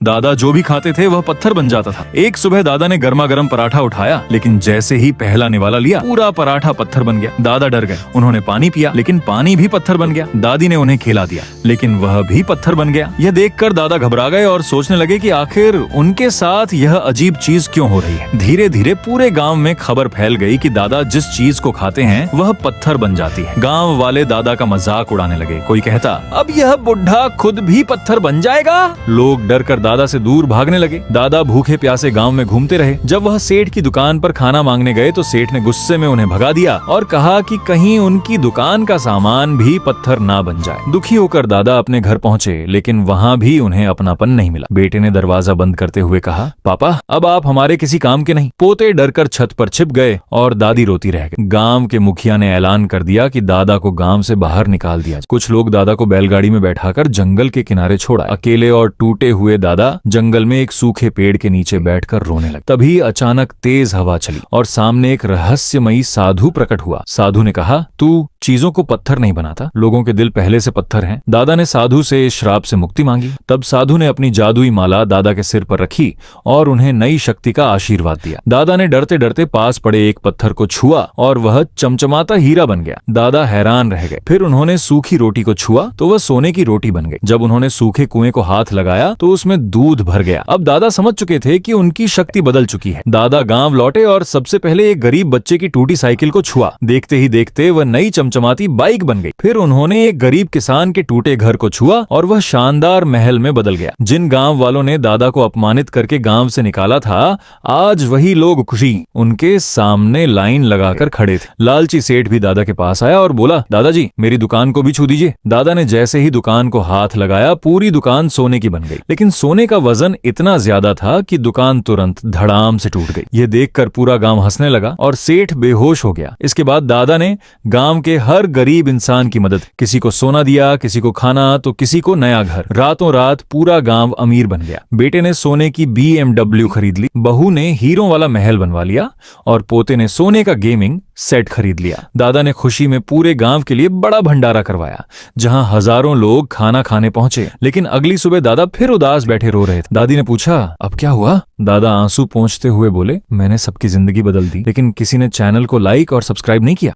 दादा जो भी खाते थे वह पत्थर बन जाता था। एक सुबह दादा ने गर्मा गर्म पराठा उठाया, लेकिन जैसे ही पहला निवाला लिया पूरा पराठा पत्थर बन गया। दादा डर गए। उन्होंने पानी पिया, लेकिन पानी भी पत्थर बन गया। दादी ने उन्हें खिला दिया, लेकिन वह भी पत्थर बन गया। यह देखकर दादा घबरा गए और सोचने लगे कि आखिर उनके साथ यह अजीब चीज क्यों हो रही है। धीरे धीरे पूरे गांव में खबर फैल गई कि दादा जिस चीज को खाते हैं वह पत्थर बन जाती है। गांव वाले दादा का मजाक उड़ाने लगे। कोई कहता, अब यह बुढ़ा खुद भी पत्थर बन जाएगा। लोग डर कर दादा से दूर भागने लगे। दादा भूखे प्यासे गांव में घूमते रहे। जब वह सेठ की दुकान पर खाना मांगने गए तो सेठ ने गुस्से में उन्हें भगा दिया और कहा कि कहीं उनकी दुकान का सामान भी पत्थर ना बन जाए। दुखी होकर दादा अपने घर पहुंचे, लेकिन वहां भी उन्हें अपनापन नहीं मिला। बेटे ने दरवाजा बंद करते हुए कहा, पापा अब आप हमारे किसी काम के नहीं। पोते डरकर छत पर छिप गए और दादी रोती रह गई। गांव के मुखिया ने ऐलान कर दिया कि दादा को गांव से बाहर निकाल दिया। कुछ लोग दादा को बैलगाड़ी में बैठाकर जंगल के किनारे छोड़ा। अकेले और टूटे हुए दादा जंगल में एक सूखे पेड़ के नीचे बैठकर रोने लगे। तभी अचानक तेज हवा चली और सामने एक रहस्यमयी साधु प्रकट हुआ। साधु ने कहा, तू चीजों को पत्थर नहीं बनाता, लोगों के दिल पहले से पत्थर हैं। दादा ने साधु से इस श्राप से मुक्ति मांगी। तब साधु ने अपनी जादुई माला दादा के सिर पर रखी और उन्हें नई शक्ति का आशीर्वाद दिया। दादा ने डरते डरते पास पड़े एक पत्थर को छुआ और वह चमचमाता हीरा बन गया। दादा हैरान रह गए। फिर उन्होंने सूखी रोटी को छुआ तो वह सोने की रोटी बन गई। जब उन्होंने सूखे कुएं को हाथ लगाया तो उसमें दूध भर गया। अब दादा समझ चुके थे कि उनकी शक्ति बदल चुकी है। दादा गांव लौटे और सबसे पहले एक गरीब बच्चे की टूटी साइकिल को छुआ। देखते ही देखते वह नई चमचमाती बाइक बन गई। फिर उन्होंने एक गरीब किसान के टूटे घर को छुआ और वह शानदार महल में बदल गया। जिन गांव वालों ने दादा को अपमानित करके गांव से निकाला था, आज वही लोग खुशी उनके सामने लाइन लगाकर खड़े थे। लालची सेठ भी दादा के पास आया और बोला, दादाजी मेरी दुकान को भी छू दीजिए। दादा ने जैसे ही दुकान को हाथ लगाया पूरी दुकान सोने की बन गई, लेकिन सोने का वजन इतना ज्यादा था कि दुकान तुरंत धड़ाम से टूट गई। यह देखकर पूरा गांव हंसने लगा और सेठ बेहोश हो गया। इसके बाद दादा ने गांव के हर गरीब इंसान की मदद, किसी को सोना दिया, किसी को खाना तो किसी को नया घर। रातों रात पूरा गांव अमीर बन गया। बेटे ने सोने की BMW खरीद ली, बहू ने हीरों वाला महल बनवा लिया और पोते ने सोने का गेमिंग सेट खरीद लिया। दादा ने खुशी में पूरे गांव के लिए बड़ा भंडारा करवाया, जहां हजारों लोग खाना खाने पहुंचे। लेकिन अगली सुबह दादा फिर उदास बैठे रो रहे थे। दादी ने पूछा, अब क्या हुआ? दादा आंसू पोंछते हुए बोले, मैंने सबकी जिंदगी बदल दी, लेकिन किसी ने चैनल को लाइक और सब्सक्राइब नहीं किया।